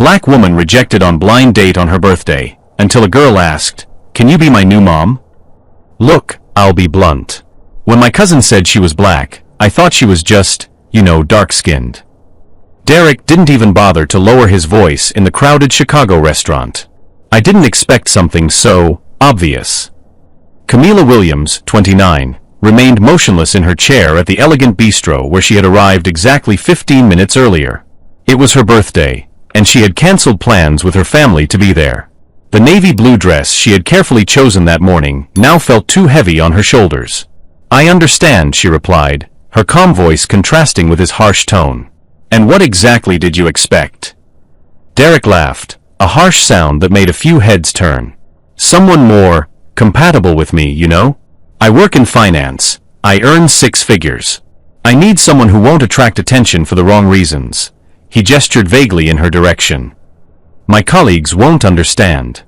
black woman rejected on blind date on her birthday, until a girl asked, "Can you be my new mom?" Look, I'll be blunt. When my cousin said she was black, I thought she was just, dark-skinned. Derek didn't even bother to lower his voice in the crowded Chicago restaurant. I didn't expect something so obvious. Camila Williams, 29, remained motionless in her chair at the elegant bistro where she had arrived exactly 15 minutes earlier. It was her birthday, and she had canceled plans with her family to be there. The navy blue dress she had carefully chosen that morning now felt too heavy on her shoulders. "I understand," she replied, her calm voice contrasting with his harsh tone. "And what exactly did you expect?" Derek laughed, a harsh sound that made a few heads turn. "Someone more compatible with me, I work in finance. I earn 6 figures. I need someone who won't attract attention for the wrong reasons." He gestured vaguely in her direction. "My colleagues won't understand."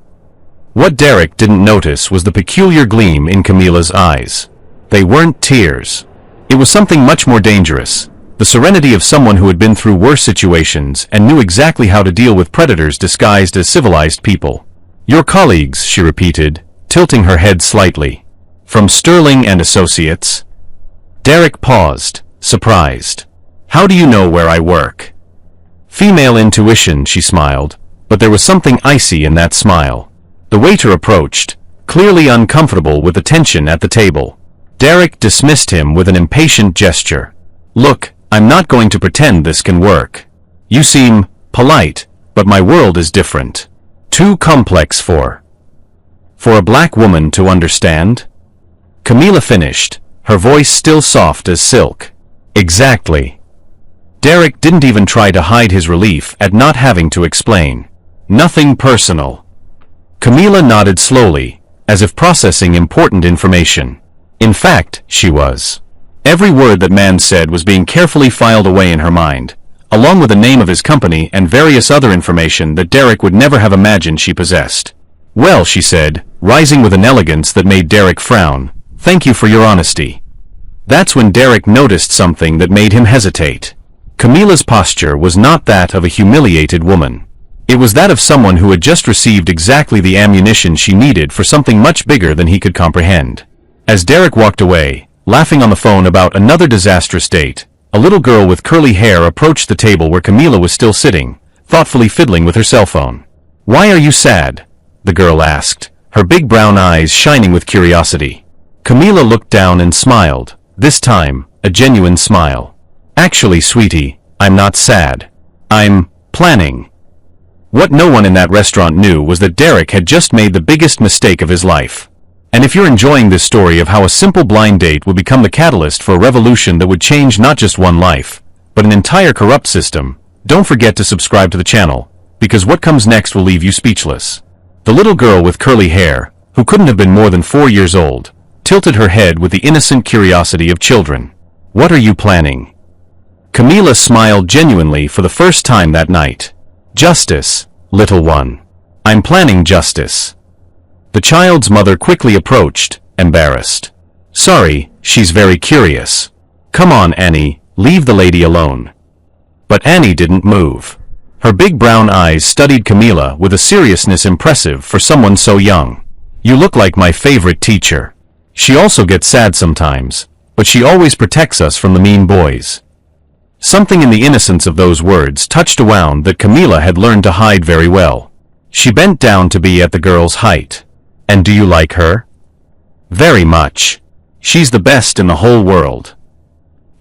What Derek didn't notice was the peculiar gleam in Camila's eyes. They weren't tears. It was something much more dangerous, the serenity of someone who had been through worse situations and knew exactly how to deal with predators disguised as civilized people. "Your colleagues," she repeated, tilting her head slightly. "From Sterling and Associates?" Derek paused, surprised. "How do you know where I work?" "Female intuition," she smiled, but there was something icy in that smile. The waiter approached, clearly uncomfortable with the tension at the table. Derek dismissed him with an impatient gesture. "Look, I'm not going to pretend this can work. You seem polite, but my world is different. Too complex for a black woman to understand?" Camila finished, her voice still soft as silk. "Exactly." Derek didn't even try to hide his relief at not having to explain. "Nothing personal." Camila nodded slowly, as if processing important information. In fact, she was. Every word that man said was being carefully filed away in her mind, along with the name of his company and various other information that Derek would never have imagined she possessed. "Well," she said, rising with an elegance that made Derek frown, "thank you for your honesty." That's when Derek noticed something that made him hesitate. Camila's posture was not that of a humiliated woman. It was that of someone who had just received exactly the ammunition she needed for something much bigger than he could comprehend. As Derek walked away, laughing on the phone about another disastrous date, a little girl with curly hair approached the table where Camila was still sitting, thoughtfully fiddling with her cell phone. "Why are you sad?" the girl asked, her big brown eyes shining with curiosity. Camila looked down and smiled, this time, a genuine smile. "Actually, sweetie, I'm not sad. I'm planning." What no one in that restaurant knew was that Derek had just made the biggest mistake of his life. And if you're enjoying this story of how a simple blind date would become the catalyst for a revolution that would change not just one life, but an entire corrupt system, don't forget to subscribe to the channel, because what comes next will leave you speechless. The little girl with curly hair, who couldn't have been more than 4 years old, tilted her head with the innocent curiosity of children. "What are you planning?" Camila smiled genuinely for the first time that night. "Justice, little one. I'm planning justice." The child's mother quickly approached, embarrassed. "Sorry, she's very curious. Come on, Annie, leave the lady alone." But Annie didn't move. Her big brown eyes studied Camila with a seriousness impressive for someone so young. "You look like my favorite teacher. She also gets sad sometimes, but she always protects us from the mean boys." Something in the innocence of those words touched a wound that Camila had learned to hide very well. She bent down to be at the girl's height. "And do you like her?" "Very much. She's the best in the whole world."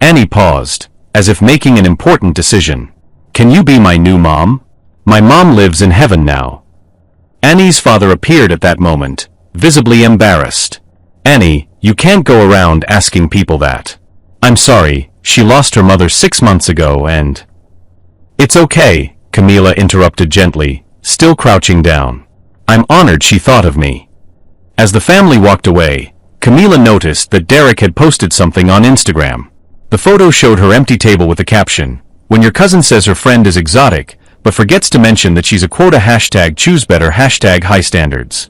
Annie paused, as if making an important decision. "Can you be my new mom? My mom lives in heaven now." Annie's father appeared at that moment, visibly embarrassed. "Annie, you can't go around asking people that. I'm sorry, she lost her mother 6 months ago and—" "It's okay," Camila interrupted gently, still crouching down. "I'm honored she thought of me." As the family walked away, Camila noticed that Derek had posted something on Instagram. The photo showed her empty table with the caption, "When your cousin says her friend is exotic, but forgets to mention that she's a quota #ChooseBetter #high standards."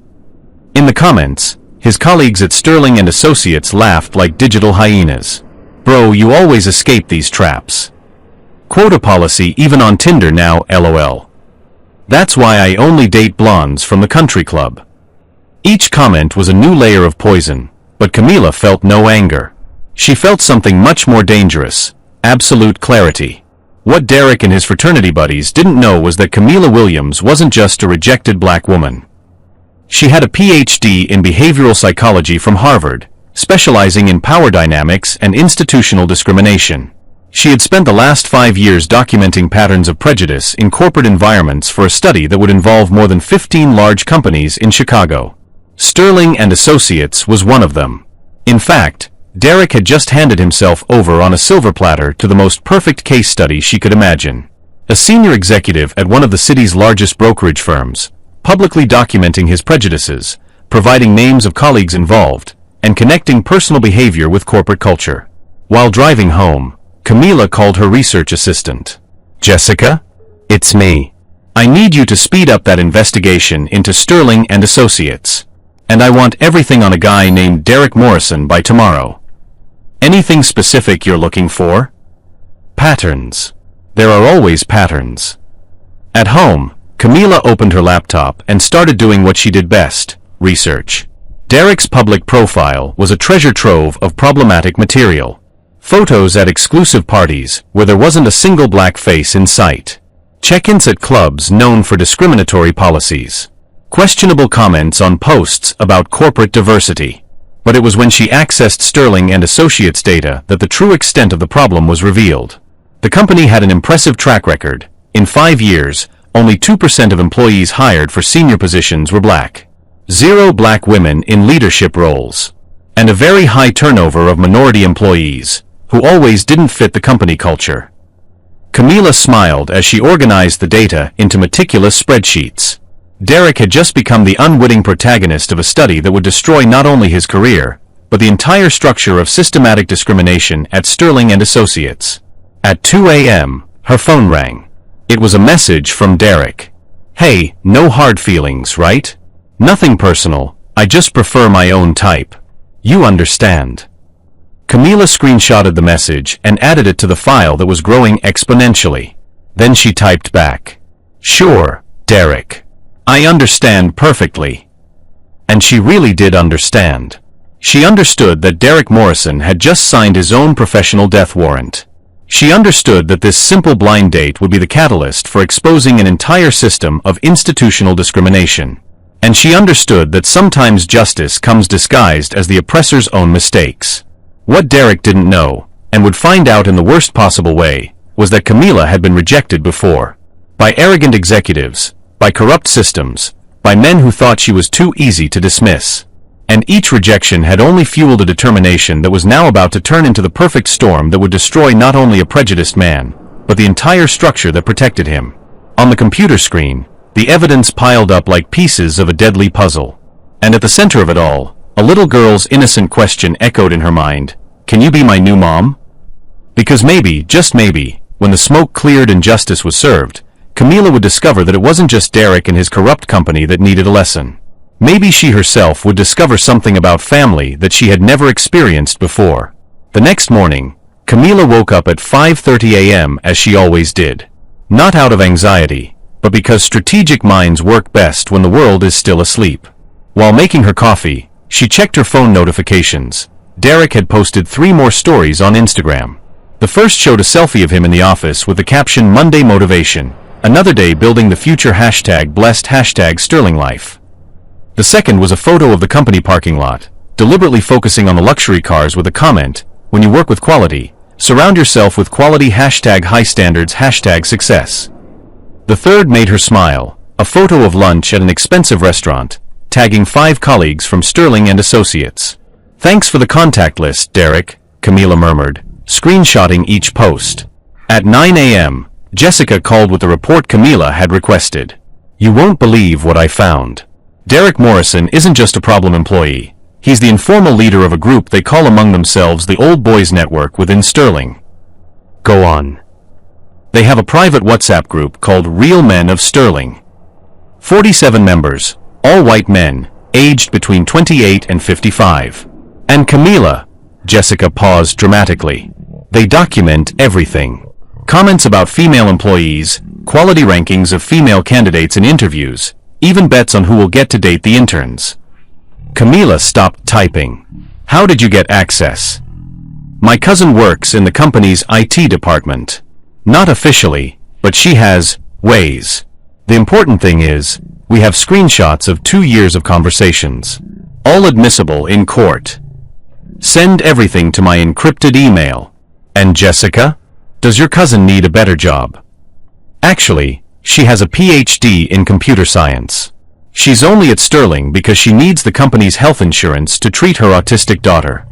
In the comments, his colleagues at Sterling and Associates laughed like digital hyenas. "Bro, you always escape these traps. Quota policy even on Tinder now, lol." That's why I only date blondes from the country club. Each comment was a new layer of poison, but Camila felt no anger. She felt something much more dangerous: absolute clarity. What Derek and his fraternity buddies didn't know was that Camila Williams wasn't just a rejected black woman. She had a PhD in behavioral psychology from Harvard, specializing in power dynamics and institutional discrimination. She had spent the last 5 years documenting patterns of prejudice in corporate environments for a study that would involve more than 15 large companies in Chicago. Sterling and Associates was one of them. In fact, Derek had just handed himself over on a silver platter to the most perfect case study she could imagine. A senior executive at one of the city's largest brokerage firms, publicly documenting his prejudices, providing names of colleagues involved, and connecting personal behavior with corporate culture. While driving home, Camila called her research assistant. "Jessica? It's me. I need you to speed up that investigation into Sterling and Associates. And I want everything on a guy named Derek Morrison by tomorrow. Anything specific you're looking for?" Patterns. There are always patterns. At home, Camila opened her laptop and started doing what she did best: research. Derek's public profile was a treasure trove of problematic material. Photos at exclusive parties where there wasn't a single black face in sight. Check-ins at clubs known for discriminatory policies. Questionable comments on posts about corporate diversity. But it was when she accessed Sterling and Associates data that the true extent of the problem was revealed. The company had an impressive track record. In 5 years, only 2% of employees hired for senior positions were black. 0 black women in leadership roles. And a very high turnover of minority employees, who always didn't fit the company culture. Camila smiled as she organized the data into meticulous spreadsheets. Derek had just become the unwitting protagonist of a study that would destroy not only his career, but the entire structure of systematic discrimination at Sterling and Associates. At 2 a.m., her phone rang. It was a message from Derek. "Hey, no hard feelings, right? Nothing personal, I just prefer my own type. You understand." Camila screenshotted the message and added it to the file that was growing exponentially. Then she typed back, "Sure, Derek. I understand perfectly." And she really did understand. She understood that Derek Morrison had just signed his own professional death warrant. She understood that this simple blind date would be the catalyst for exposing an entire system of institutional discrimination. And she understood that sometimes justice comes disguised as the oppressor's own mistakes. What Derek didn't know, and would find out in the worst possible way, was that Camila had been rejected before. By arrogant executives, by corrupt systems, by men who thought she was too easy to dismiss. And each rejection had only fueled a determination that was now about to turn into the perfect storm that would destroy not only a prejudiced man, but the entire structure that protected him. On the computer screen, the evidence piled up like pieces of a deadly puzzle. And at the center of it all, a little girl's innocent question echoed in her mind: "Can you be my new mom?" Because maybe, just maybe, when the smoke cleared and justice was served, Camila would discover that it wasn't just Derek and his corrupt company that needed a lesson. Maybe she herself would discover something about family that she had never experienced before. The next morning, Camila woke up at 5:30 a.m. as she always did. Not out of anxiety, but because strategic minds work best when the world is still asleep. While making her coffee, she checked her phone notifications. Derek had posted 3 more stories on Instagram. The first showed a selfie of him in the office with the caption "Monday Motivation. Another day building the future #blessed #Sterling life." The second was a photo of the company parking lot, deliberately focusing on the luxury cars with a comment: "When you work with quality, surround yourself with quality #high standards #success." The third made her smile, a photo of lunch at an expensive restaurant, tagging 5 colleagues from Sterling and Associates. "Thanks for the contact list, Derek," Camila murmured, screenshotting each post. At 9 a.m., Jessica called with the report Camila had requested. "You won't believe what I found. Derek Morrison isn't just a problem employee. He's the informal leader of a group they call among themselves the Old Boys Network within Sterling." "Go on." "They have a private WhatsApp group called Real Men of Sterling. 47 members, all white men, aged between 28 and 55. And Camila," Jessica paused dramatically, "they document everything. Comments about female employees, quality rankings of female candidates in interviews, even bets on who will get to date the interns. Camila stopped typing. How did you get access? My cousin works in the company's IT department. Not officially, but she has ways. The important thing is, we have screenshots of 2 years of conversations. All admissible in court. Send everything to my encrypted email. And Jessica? Does your cousin need a better job? Actually, she has a PhD in computer science. She's only at Sterling because she needs the company's health insurance to treat her autistic daughter.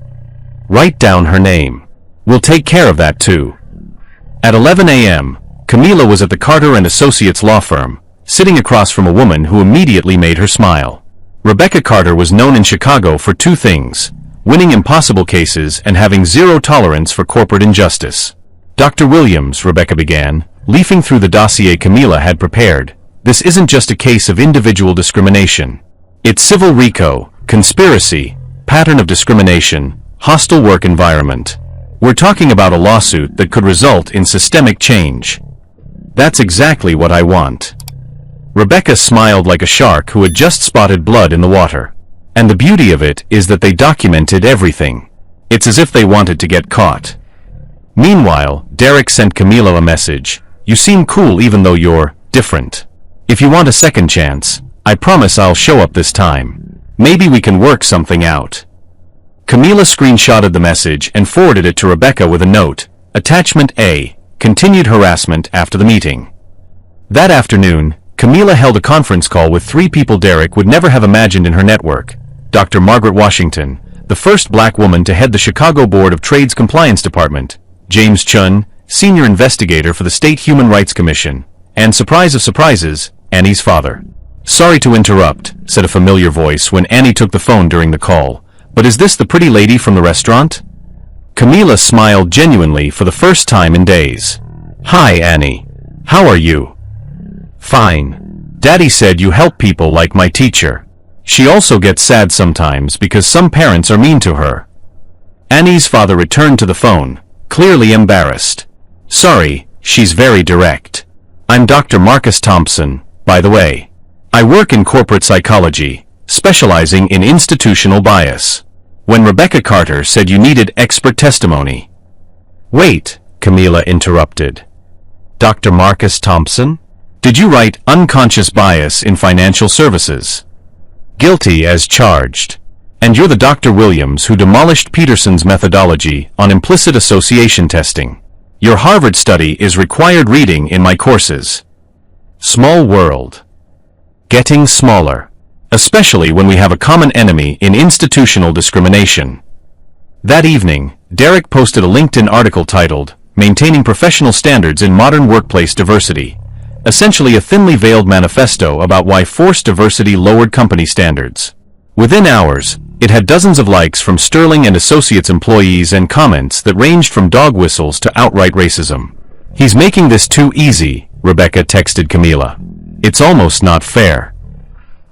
Write down her name. We'll take care of that too. At 11 a.m., Camila was at the Carter & Associates law firm, sitting across from a woman who immediately made her smile. Rebecca Carter was known in Chicago for 2 things: winning impossible cases and having zero tolerance for corporate injustice. Dr. Williams, Rebecca began, leafing through the dossier Camila had prepared. This isn't just a case of individual discrimination. It's civil RICO, conspiracy, pattern of discrimination, hostile work environment. We're talking about a lawsuit that could result in systemic change. That's exactly what I want. Rebecca smiled like a shark who had just spotted blood in the water. And the beauty of it is that they documented everything. It's as if they wanted to get caught. Meanwhile, Derek sent Camila a message. You seem cool even though you're different. If you want a second chance, I promise I'll show up this time. Maybe we can work something out. Camila screenshotted the message and forwarded it to Rebecca with a note. Attachment A. Continued harassment after the meeting. That afternoon, Camila held a conference call with 3 people Derek would never have imagined in her network. Dr. Margaret Washington, the first black woman to head the Chicago Board of Trade's Compliance Department. James Chun, senior investigator for the State Human Rights Commission. And surprise of surprises, Annie's father. Sorry to interrupt, said a familiar voice when Annie took the phone during the call. But is this the pretty lady from the restaurant? Camila smiled genuinely for the first time in days. Hi, Annie. How are you? Fine. Daddy said you help people like my teacher. She also gets sad sometimes because some parents are mean to her. Annie's father returned to the phone, clearly embarrassed. Sorry, she's very direct. I'm Dr. Marcus Thompson, by the way. I work in corporate psychology, specializing in institutional bias. When Rebecca Carter said you needed expert testimony. Wait, Camila interrupted. Dr. Marcus Thompson? Did you write unconscious bias in financial services? Guilty as charged. And you're the Dr. Williams who demolished Peterson's methodology on implicit association testing. Your Harvard study is required reading in my courses. Small world. Getting smaller. Especially when we have a common enemy in institutional discrimination. That evening, Derek posted a LinkedIn article titled, Maintaining Professional Standards in Modern Workplace Diversity, essentially a thinly veiled manifesto about why forced diversity lowered company standards. Within hours, it had dozens of likes from Sterling and Associates employees and comments that ranged from dog whistles to outright racism. He's making this too easy, Rebecca texted Camila. It's almost not fair.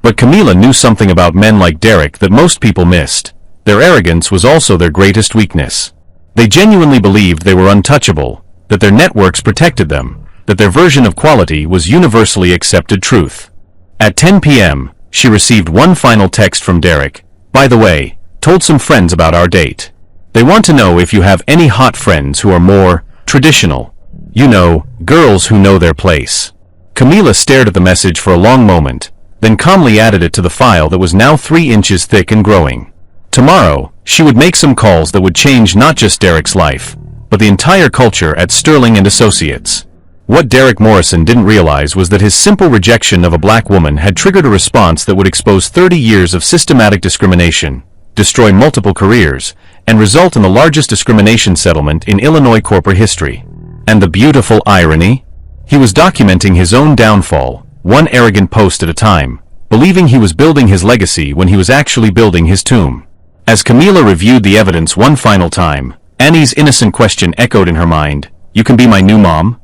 But Camila knew something about men like Derek that most people missed. Their arrogance was also their greatest weakness. They genuinely believed they were untouchable, that their networks protected them, that their version of quality was universally accepted truth. At 10 p.m., she received one final text from Derek. By the way, told some friends about our date. They want to know if you have any hot friends who are more traditional. You know, girls who know their place. Camila stared at the message for a long moment, then calmly added it to the file that was now 3 inches thick and growing. Tomorrow, she would make some calls that would change not just Derek's life, but the entire culture at Sterling and Associates. What Derek Morrison didn't realize was that his simple rejection of a black woman had triggered a response that would expose 30 years of systematic discrimination, destroy multiple careers, and result in the largest discrimination settlement in Illinois corporate history. And the beautiful irony? He was documenting his own downfall, one arrogant post at a time, believing he was building his legacy when he was actually building his tomb. As Camila reviewed the evidence one final time, Annie's innocent question echoed in her mind, "You can be my new mom?"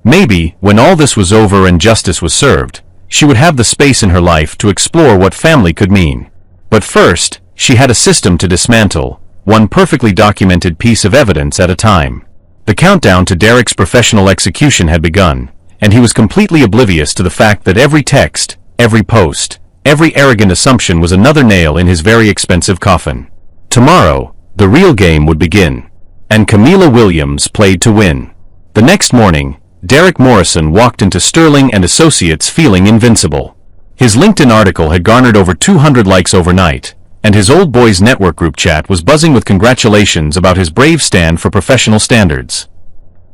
Maybe, when all this was over and justice was served, she would have the space in her life to explore what family could mean. But first, she had a system to dismantle, one perfectly documented piece of evidence at a time. The countdown to Derek's professional execution had begun, and he was completely oblivious to the fact that every text, every post, every arrogant assumption was another nail in his very expensive coffin. Tomorrow, the real game would begin. And Camila Williams played to win. The next morning, Derek Morrison walked into Sterling and Associates feeling invincible. His LinkedIn article had garnered over 200 likes overnight, and his Old Boys Network group chat was buzzing with congratulations about his brave stand for professional standards.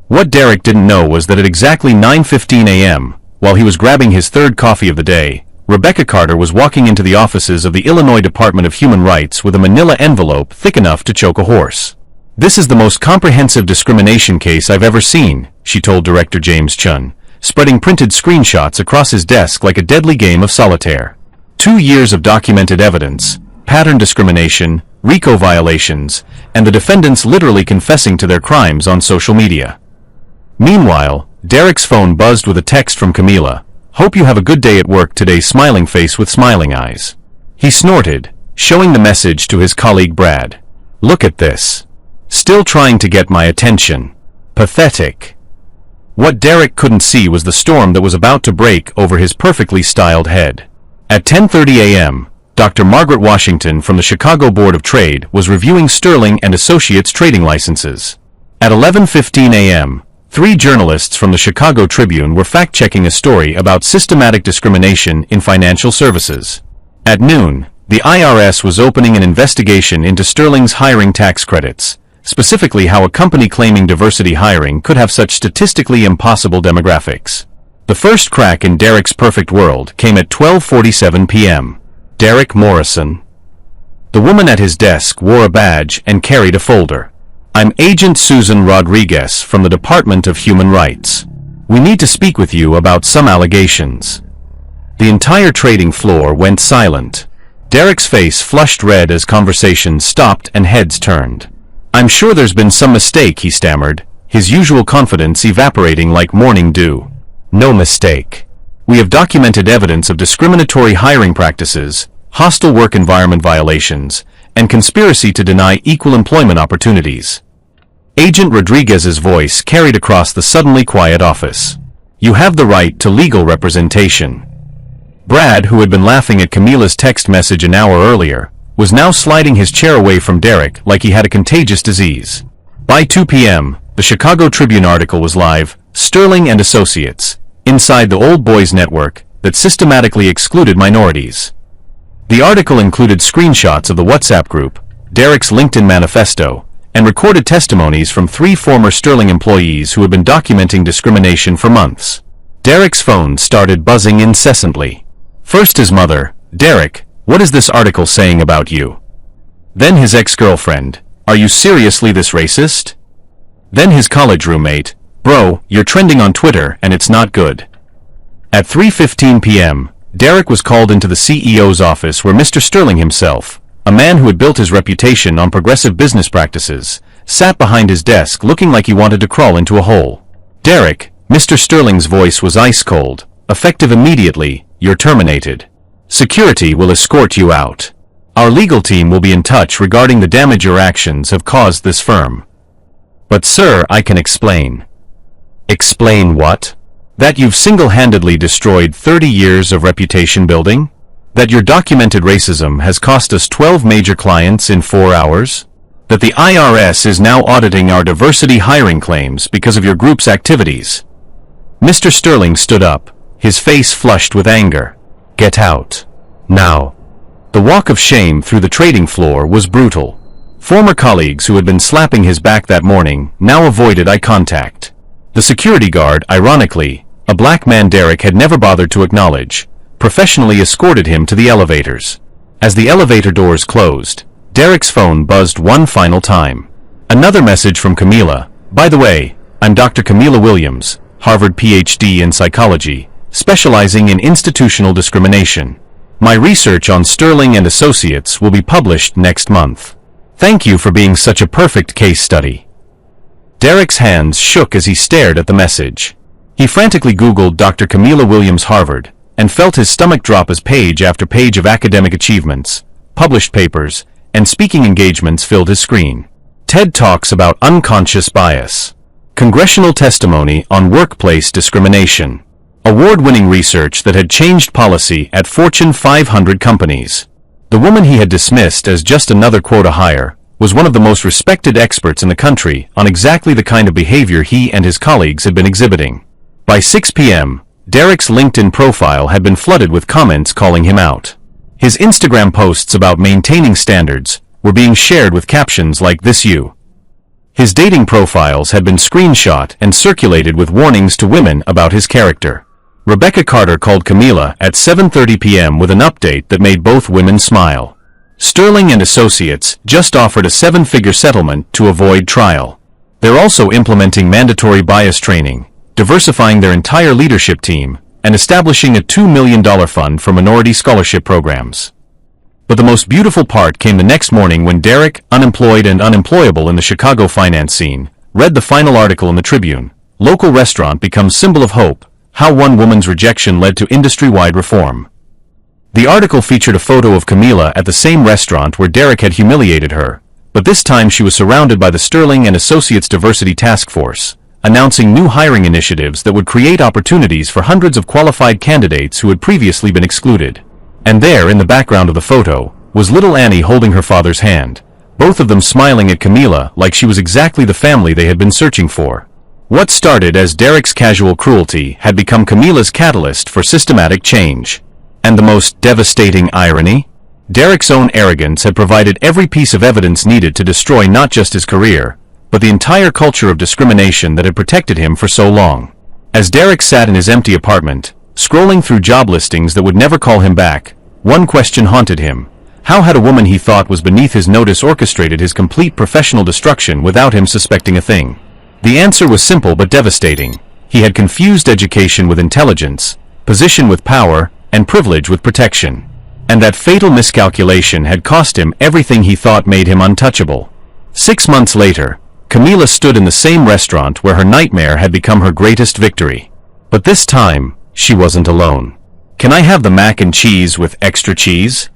What Derek didn't know was that at exactly 9:15 a.m., while he was grabbing his third coffee of the day, Rebecca Carter was walking into the offices of the Illinois Department of Human Rights with a manila envelope thick enough to choke a horse. "This is the most comprehensive discrimination case I've ever seen," she told Director James Chun, spreading printed screenshots across his desk like a deadly game of solitaire. 2 years of documented evidence, pattern discrimination, RICO violations, and the defendants literally confessing to their crimes on social media. Meanwhile, Derek's phone buzzed with a text from Camila. "Hope you have a good day at work today, smiling face with smiling eyes." He snorted, showing the message to his colleague Brad. "Look at this. Still trying to get my attention. Pathetic." What Derek couldn't see was the storm that was about to break over his perfectly styled head. At 10:30 a.m., Dr. Margaret Washington from the Chicago Board of Trade was reviewing Sterling and Associates trading licenses. At 11:15 a.m., 3 journalists from the Chicago Tribune were fact-checking a story about systematic discrimination in financial services. At noon, the IRS was opening an investigation into Sterling's hiring tax credits, specifically how a company claiming diversity hiring could have such statistically impossible demographics. The first crack in Derek's perfect world came at 12:47 p.m. Derek Morrison. The woman at his desk wore a badge and carried a folder. "I'm Agent Susan Rodriguez from the Department of Human Rights. We need to speak with you about some allegations." The entire trading floor went silent. Derek's face flushed red as conversations stopped and heads turned. "I'm sure there's been some mistake," he stammered, his usual confidence evaporating like morning dew. "No mistake. We have documented evidence of discriminatory hiring practices, hostile work environment violations, and conspiracy to deny equal employment opportunities." Agent Rodriguez's voice carried across the suddenly quiet office. "You have the right to legal representation." Brad, who had been laughing at Camila's text message an hour earlier, was now sliding his chair away from Derek like he had a contagious disease. By 2 p.m., the Chicago Tribune article was live, Sterling and Associates, inside the Old Boys Network, that systematically excluded minorities. The article included screenshots of the WhatsApp group, Derek's LinkedIn manifesto, and recorded testimonies from 3 former Sterling employees who had been documenting discrimination for months. Derek's phone started buzzing incessantly. First his mother, "Derek, what is this article saying about you?" Then his ex-girlfriend, "Are you seriously this racist?" Then his college roommate, "Bro, you're trending on Twitter and it's not good." At 3:15 p.m., Derek was called into the CEO's office where Mr. Sterling himself, a man who had built his reputation on progressive business practices, sat behind his desk looking like he wanted to crawl into a hole. "Derek," Mr. Sterling's voice was ice cold, "effective immediately, you're terminated. Security will escort you out. Our legal team will be in touch regarding the damage your actions have caused this firm." "But sir, I can explain." "Explain what?" "That you've single-handedly destroyed 30 years of reputation building? That your documented racism has cost us 12 major clients in 4 hours? That the IRS is now auditing our diversity hiring claims because of your group's activities?" Mr. Sterling stood up, his face flushed with anger. "Get out. Now." The walk of shame through the trading floor was brutal. Former colleagues who had been slapping his back that morning now avoided eye contact. The security guard, ironically, a black man Derek had never bothered to acknowledge, professionally escorted him to the elevators. As the elevator doors closed, Derek's phone buzzed one final time. Another message from Camila. "By the way, I'm Dr. Camila Williams, Harvard PhD in psychology, specializing in institutional discrimination. My research on Sterling and Associates will be published next month. Thank you for being such a perfect case study." Derek's hands shook as he stared at the message. He frantically Googled Dr. Camila Williams Harvard, and felt his stomach drop as page after page of academic achievements, published papers, and speaking engagements filled his screen. TED Talks about unconscious bias. Congressional testimony on workplace discrimination. Award-winning research that had changed policy at Fortune 500 companies. The woman he had dismissed as just another quota hire was one of the most respected experts in the country on exactly the kind of behavior he and his colleagues had been exhibiting. By 6 p.m., Derek's LinkedIn profile had been flooded with comments calling him out. His Instagram posts about maintaining standards were being shared with captions like "This you." His dating profiles had been screenshot and circulated with warnings to women about his character. Rebecca Carter called Camila at 7:30 p.m. with an update that made both women smile. Sterling and Associates just offered a 7-figure settlement to avoid trial. They're also implementing mandatory bias training, diversifying their entire leadership team, and establishing a $2 million fund for minority scholarship programs. But the most beautiful part came the next morning when Derek, unemployed and unemployable in the Chicago finance scene, read the final article in the Tribune. Local restaurant becomes symbol of hope, how one woman's rejection led to industry-wide reform. The article featured a photo of Camila at the same restaurant where Derek had humiliated her, but this time she was surrounded by the Sterling and Associates Diversity Task Force, announcing new hiring initiatives that would create opportunities for hundreds of qualified candidates who had previously been excluded. And there, in the background of the photo, was little Annie holding her father's hand, both of them smiling at Camila like she was exactly the family they had been searching for. What started as Derek's casual cruelty had become Camila's catalyst for systematic change. And the most devastating irony? Derek's own arrogance had provided every piece of evidence needed to destroy not just his career, but the entire culture of discrimination that had protected him for so long. As Derek sat in his empty apartment, scrolling through job listings that would never call him back, one question haunted him. How had a woman he thought was beneath his notice orchestrated his complete professional destruction without him suspecting a thing? The answer was simple but devastating. He had confused education with intelligence, position with power, and privilege with protection. And that fatal miscalculation had cost him everything he thought made him untouchable. 6 months later, Camila stood in the same restaurant where her nightmare had become her greatest victory. But this time, she wasn't alone. "Can I have the mac and cheese with extra cheese?"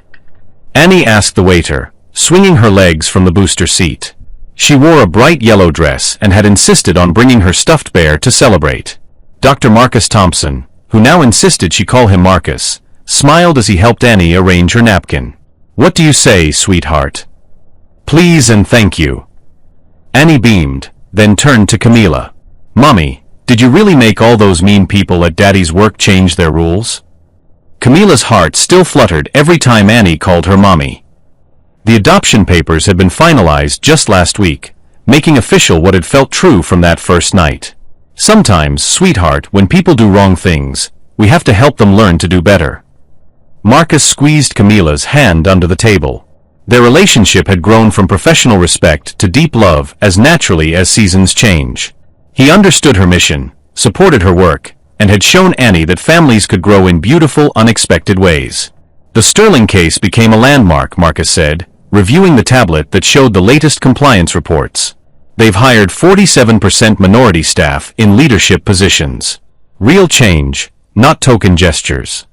Annie asked the waiter, swinging her legs from the booster seat. She wore a bright yellow dress and had insisted on bringing her stuffed bear to celebrate. Dr. Marcus Thompson, who now insisted she call him Marcus, smiled as he helped Annie arrange her napkin. "What do you say, sweetheart?" "Please and thank you." Annie beamed, then turned to Camila. "Mommy, did you really make all those mean people at Daddy's work change their rules?" Camila's heart still fluttered every time Annie called her mommy. The adoption papers had been finalized just last week, making official what had felt true from that first night. "Sometimes, sweetheart, when people do wrong things, we have to help them learn to do better." Marcus squeezed Camila's hand under the table. Their relationship had grown from professional respect to deep love as naturally as seasons change. He understood her mission, supported her work, and had shown Annie that families could grow in beautiful, unexpected ways. The Sterling case became a landmark, Marcus said, reviewing the tablet that showed the latest compliance reports. They've hired 47% minority staff in leadership positions. Real change, not token gestures.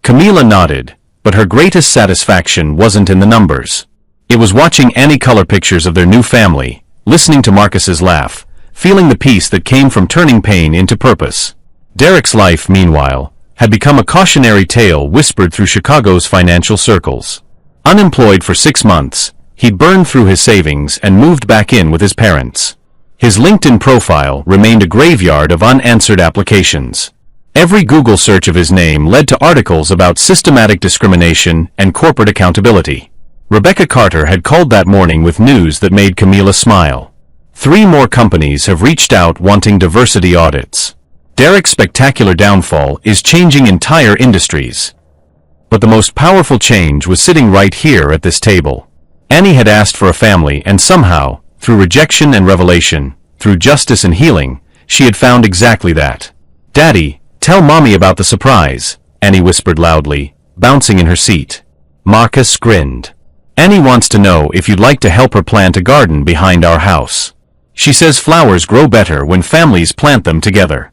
Camila nodded, but her greatest satisfaction wasn't in the numbers. It was watching Annie color pictures of their new family, listening to Marcus's laugh, feeling the peace that came from turning pain into purpose. Derek's life, meanwhile, had become a cautionary tale whispered through Chicago's financial circles. Unemployed for 6 months, he'd burned through his savings and moved back in with his parents. His LinkedIn profile remained a graveyard of unanswered applications. Every Google search of his name led to articles about systematic discrimination and corporate accountability. Rebecca Carter had called that morning with news that made Camila smile. 3 more companies have reached out wanting diversity audits. Derek's spectacular downfall is changing entire industries. But the most powerful change was sitting right here at this table. Annie had asked for a family, and somehow, through rejection and revelation, through justice and healing, she had found exactly that. "Daddy, tell Mommy about the surprise," Annie whispered loudly, bouncing in her seat. Marcus grinned. "Annie wants to know if you'd like to help her plant a garden behind our house. She says flowers grow better when families plant them together."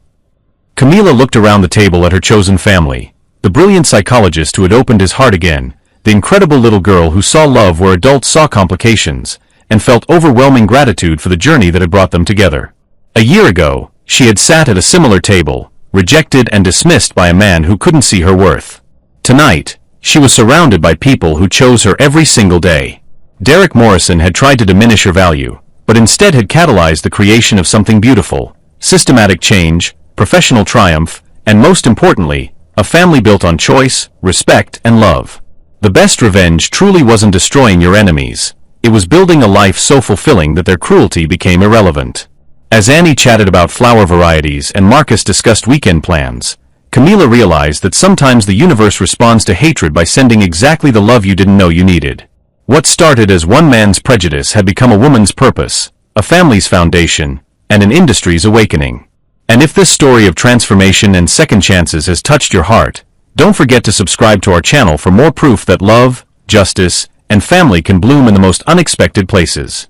Camila looked around the table at her chosen family, the brilliant psychologist who had opened his heart again, the incredible little girl who saw love where adults saw complications, and felt overwhelming gratitude for the journey that had brought them together. A year ago, she had sat at a similar table, rejected and dismissed by a man who couldn't see her worth. Tonight, she was surrounded by people who chose her every single day. Derek Morrison had tried to diminish her value, but instead had catalyzed the creation of something beautiful: systematic change, professional triumph, and most importantly, a family built on choice, respect, and love. The best revenge truly wasn't destroying your enemies. It was building a life so fulfilling that their cruelty became irrelevant. As Annie chatted about flower varieties and Marcus discussed weekend plans, Camila realized that sometimes the universe responds to hatred by sending exactly the love you didn't know you needed. What started as one man's prejudice had become a woman's purpose, a family's foundation, and an industry's awakening. And if this story of transformation and second chances has touched your heart, don't forget to subscribe to our channel for more proof that love, justice, and family can bloom in the most unexpected places.